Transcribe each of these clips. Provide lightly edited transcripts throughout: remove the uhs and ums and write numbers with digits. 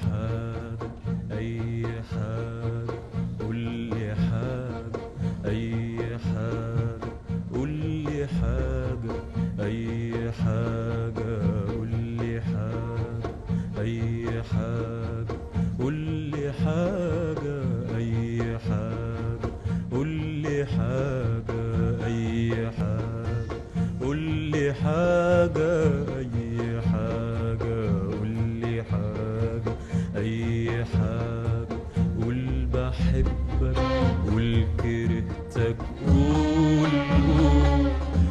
حاجة أي حاجة قولي حاجة أي حاجة قولي حاجة أي حاجة قولي حاجة أي حاجة قولي حاجة أي حاجة قولي حاجة أي حاجة قولي حاجة أي حاجة قولي حاجة أي حاجة قول بحبك قول كرهتك قول قول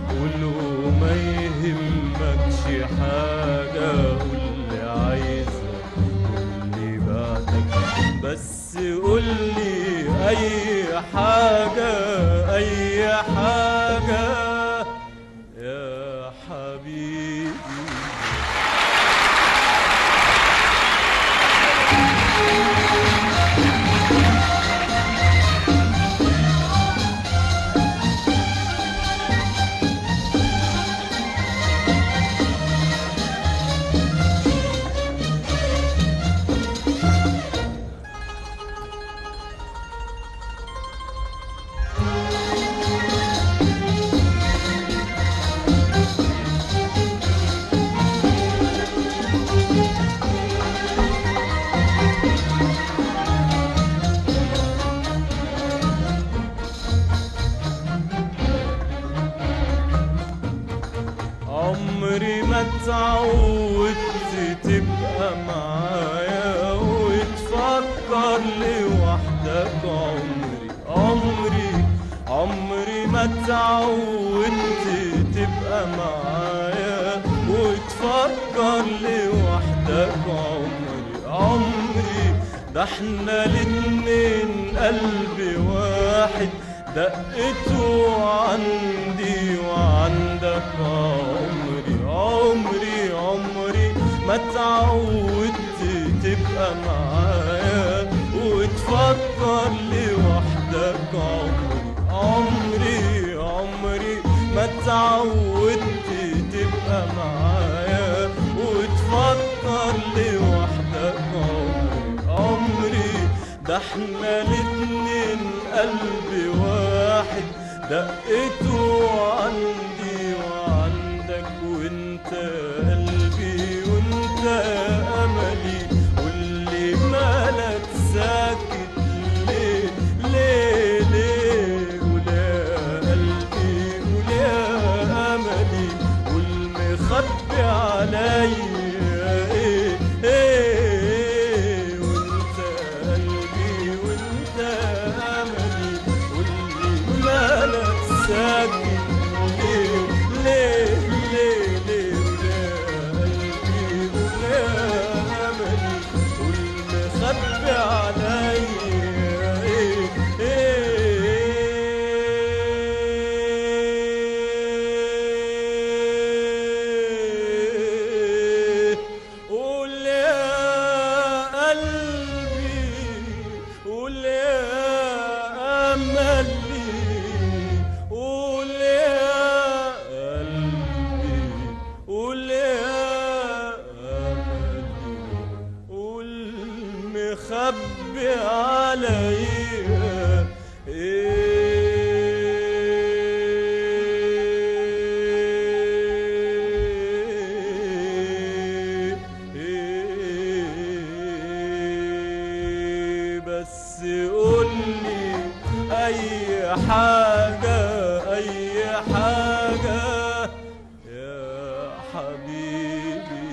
قول وما يهمكش حاجة قولي عايزك قولي بعدك بس قولي أي حاجة أي حاجة يا حبيبي. عمري ما اتعودت تبقى معايا وتفكر لوحدك عمري ما اتعودت تبقى معايا وتفكر لوحدك عمري ده احنا الاتنين قلب واحد دقته عندي وعندك عمري ما اتعودت تبقى معايا وتفكر لوحدك عمري ما اتعودت تبقى معايا وتفكر لوحدك عمري ده احنا الاتنين قلب واحد دقته عندي وعندك وانت قلبي وانت املي واللي مالك ساكت ليه ليه ليه ولا قلبي ولا املي والمخبي عليا ايه ايه وانت قلبي وانت املي واللي مالك ساكت ليه ليه ليه ليه ولا قلبي ولا املي والمخبي عليا ايه ايه قول يا قلبي قول يا املي قول يا قلبي قول يا املي قول مخبي عليا بس قولي أي حاجة أي حاجة يا حبيبي.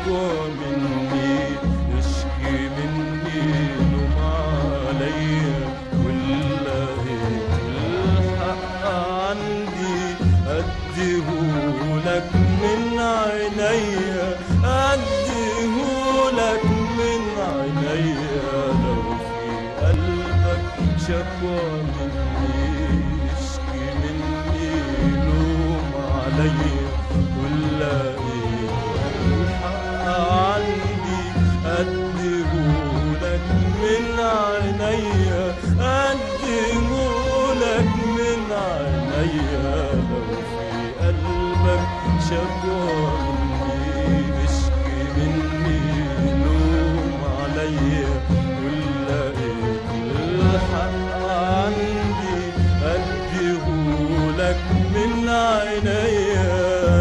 شكوى مني، اشكي مني لوم عليا، ولقيت الحق عندي أديهولك من عينيا، أديهولك من عينيا. لو في قلبك شكوى مني، اشكي مني لوم عليا، ولقيت الحق عندي أديهولك من عينيا، أديهولك من عينيا. لو في قلبك شكوى مني، اشكي مني لوم عليا، ولقيت الحق عندي أديهولك من عينيا،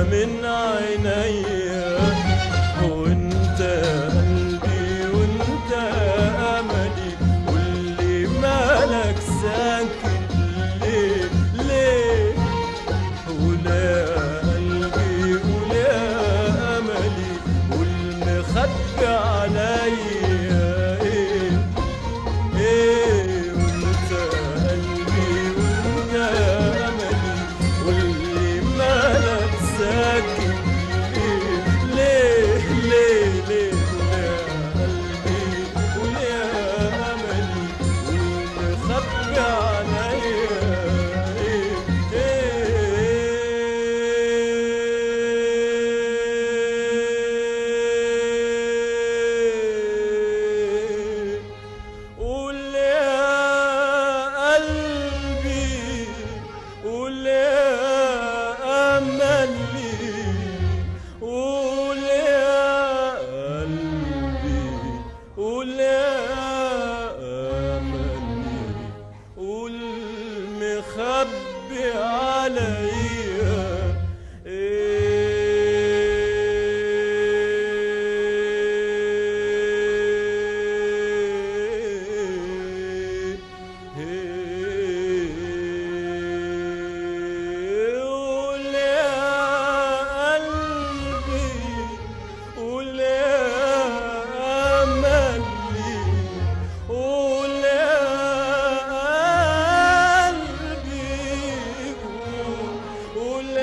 من عينيا. وانت قلبي وانت املي، واللي مالك ساكت ليه ليه؟ ولا قلبي ولا املي، والمخبي عليا ايه ايه؟ وانت قلبي وانت املي، واللي مالك ساكت ليه ليه ليه؟ ولا قلبي ولا املي، والمخبي عليا ايه ايه؟ قول يا قلبي، قول يا أملي، قول يا قلبي، قول يا أملي، قول مخبي عليا قول يا قلبي، قول يا أملي، قول يا قلبي، قول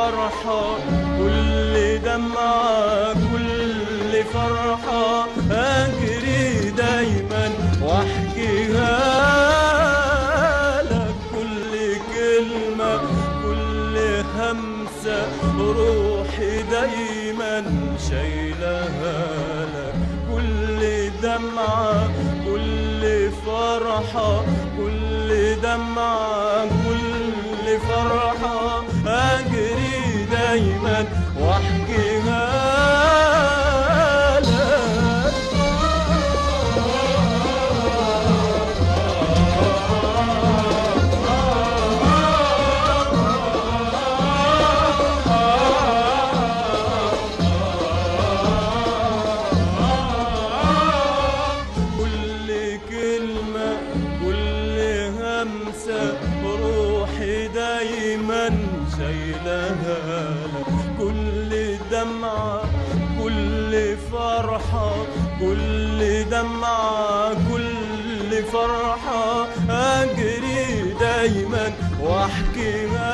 فرحة كل دمعة كل فرحة أجري دايما وأحكيها لك، كل كلمة كل همسة روحي دايما شايلها لك، كل دمعة كل فرحة كل دمعة كل فرحة أجري دايما وأحكيها لك. كل كلمة كل همسة روحي دايما شايلها لك، كل دمعة كل فرحة كل دمعة كل فرحة أجري دايما وأحكيها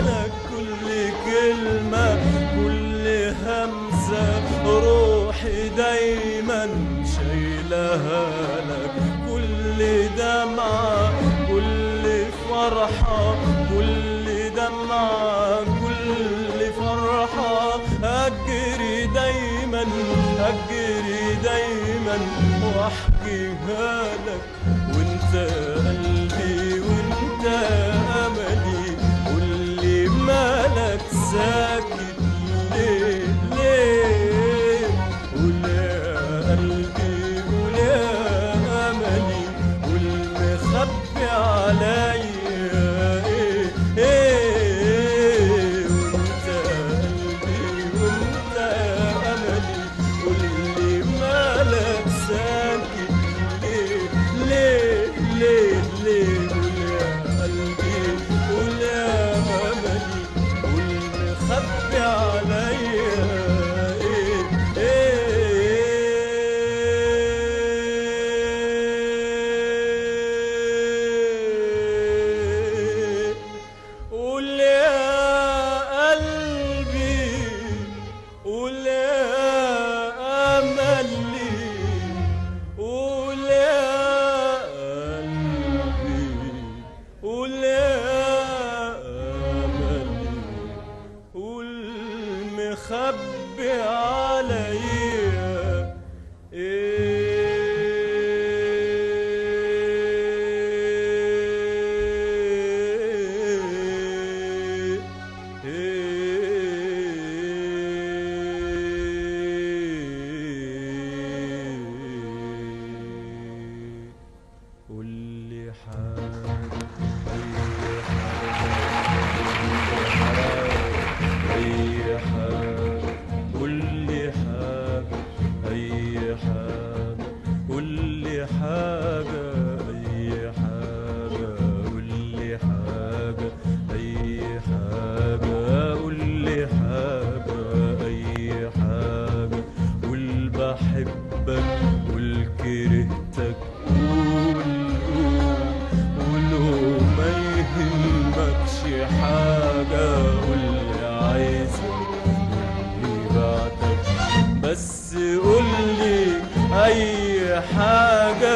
لك، كل كلمة كل همسة روحي دايما شايلها لك، كل دمعة كل فرحة كل دمعة كل فرحة أجري دايما أجري دايما وأحكيها لك. وانت قلبي وانت أملي قولي مالك ساكت ليه ليه؟ قول يا قلبي قول يا أملي قول مخبي عليا مخبي عليا قولي حاجة أي حاجة قولي حاجة أي حاجة قولي حاجة أي حاجة قولي حاجة أي حاجة قولي حاجة أي حاجة قول بحبك قول كرهتك قولوا ما يهمكش حاجة قولي عايزك قولي بعدك بس قولي أي حاجة